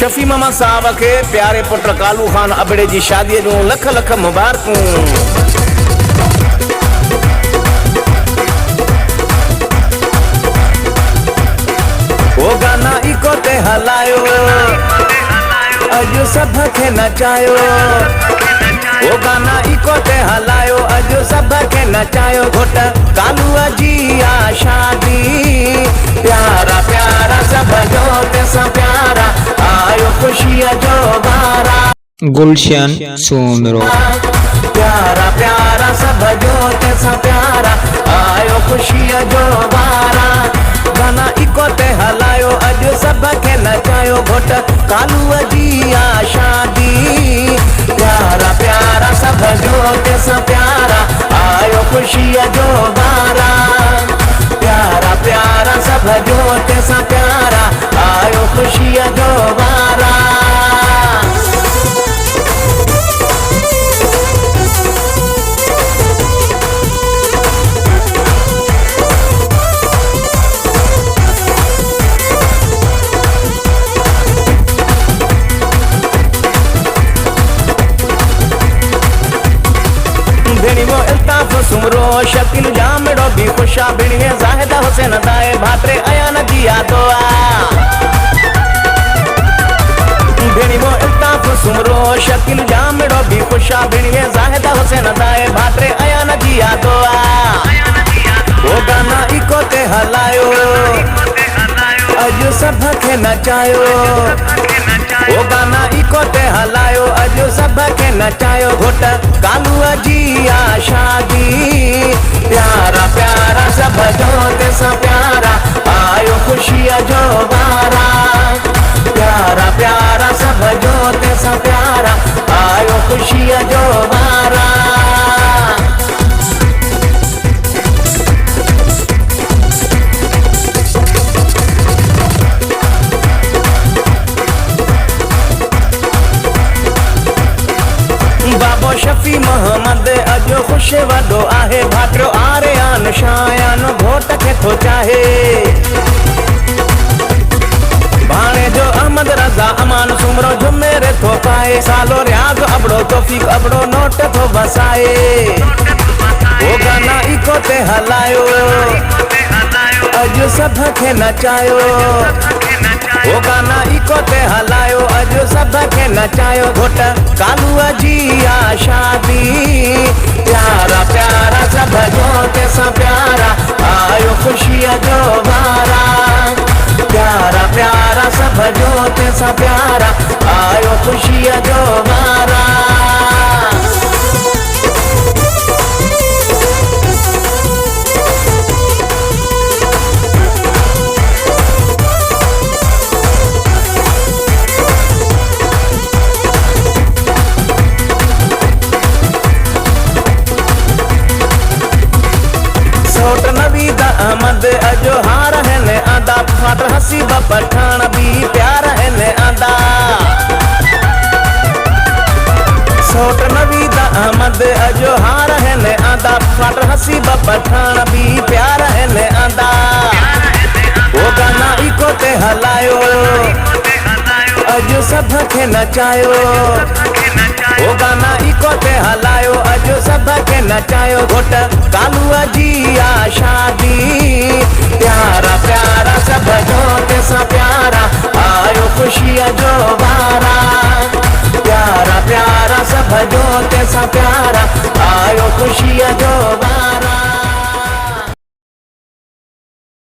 शफी मामा साहब के प्यारे पुट कालू खान अबड़े की शादी जूं लख लख मुबारकूं। वो गाना इको ते हलायो अजो सब के नचायो। वो गाना इको ते हलायो अजो सब के नचायो। घोट कालू जी आ शादी प्यारा प्यारा सब जो ते सा प्यारा आयो खुशियां जो बारा। गुलशन सोमरो प्यारा प्यारा सब जो ते सा प्यारा आयो खुशियां जो बारा। गाना इको ते हलायो अजो सब के नचायो। घोट कालू जी आ शादी प्यारा प्यारा सब जो ते सा प्यारा आयो खुशियां जो बारा। प्यारा प्यारा सब जो ते सा प्यारा आयो खुशियां जो बारा। सुमरो शकील जामड़ो भी खुशा बिणिए जाहिदा हुसैन दाए भात्रे आया न दिया दोआ। बिणिमो इल्ताफ सुमरो शकील जामड़ो भी खुशा बिणिए जाहिदा हुसैन दाए भात्रे आया न दिया दोआ। वो गाना इको ते हलायो अजो सब के नचायो। वो गाना इको ते हलायो अजो सब के नचायो। घोट कालू जी आ शादी प्यारा प्यारा सब जो ते सा प्यारा आयो खुशियां जो बारा। प्यारा प्यारा सब जो ते सा प्यारा आयो खुशियां जो बारा। बाबो शफी मोहम्मद अजो खुश वडो आहे भाटो आरे आन शायान घोट के थो चाहे। भाणे जो अहमद रजा अमान सुमरो जो मेरे थो पाए। सालो रियाज अबड़ो तौफीक अबड़ो नोट थो बसाए। वो गाना इको ते हलायो अजो सब के नचायो। वो गाना इको ते हलायो अजो सब के नचायो। घोट कालू जी आ शादी प्यारा प्यारा सब जो ते सा प्यारा आयो खुशियां जो बारा। प्यारा प्यारा सब जो ते सा प्यारा आयो खुशियां जो बारा। सोट नवीदा अहमद अजो हार है ने आदा। फाट हसी पठान भी प्यार है ने आदा। सोट नवीदा अहमद अजो हार है ने आदा। फाट हसी पठान भी प्यार है ने आदा। वो गाना इको ते हलायो अजो सब के नचायो। वो गाना इको ते हलायो अजो सब के नचायो। घोट कालू जी आ शादी प्यारा प्यारा सब जो ते सा प्यारा आयो खुशियां जो बारा। प्यारा प्यारा सब जो ते सा प्यारा आयो खुशियां जो बारा।